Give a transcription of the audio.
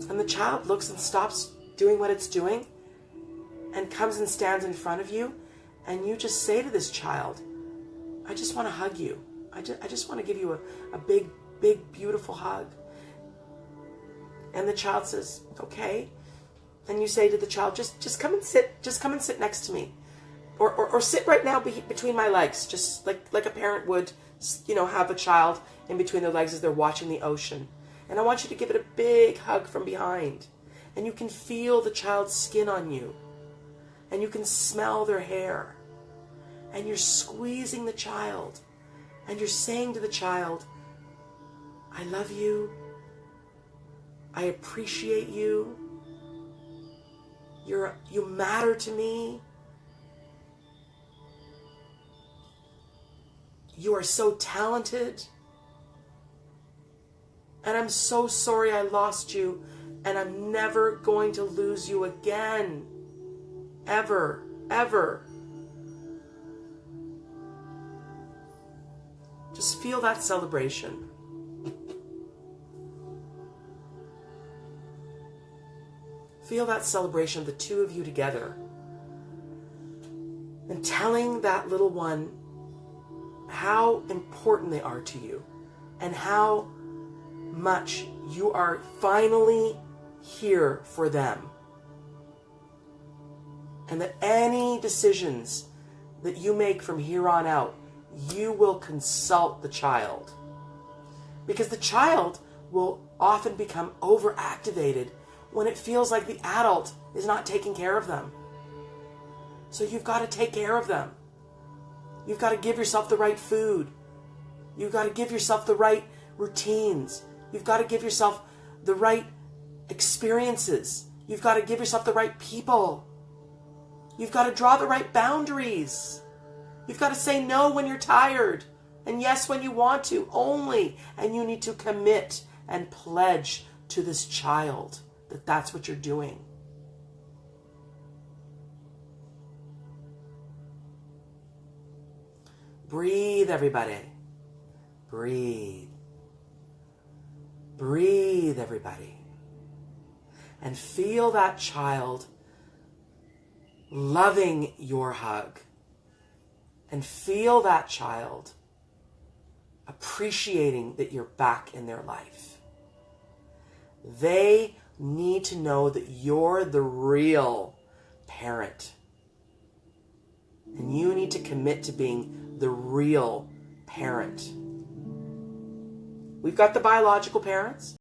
And the child looks and stops doing what it's doing and comes and stands in front of you, and you just say to this child, I just want to hug you. I just want to give you a big, big, beautiful hug. And the child says, okay. And you say to the child, just come and sit next to me. Or sit right now between my legs, just like a parent would, have a child in between their legs as they're watching the ocean. And I want you to give it a big hug from behind. And you can feel the child's skin on you. And you can smell their hair. And you're squeezing the child. And you're saying to the child, I love you. I appreciate you. You matter to me. You are so talented. And I'm so sorry I lost you. And I'm never going to lose you again. Ever, ever. Just feel that celebration. Feel that celebration of the two of you together. And telling that little one how important they are to you. And how much you are finally here for them. And that any decisions that you make from here on out, you will consult the child. Because the child will often become overactivated when it feels like the adult is not taking care of them. So you've got to take care of them. You've got to give yourself the right food. You've got to give yourself the right routines. You've got to give yourself the right experiences. You've got to give yourself the right people. You've got to draw the right boundaries. You've got to say no when you're tired and yes when you want to only. And you need to commit and pledge to this child that that's what you're doing. Breathe, everybody. Breathe. Breathe, everybody. And feel that child loving your hug. And feel that child appreciating that you're back in their life. They need to know that you're the real parent. And you need to commit to being the real parent. We've got the biological parents.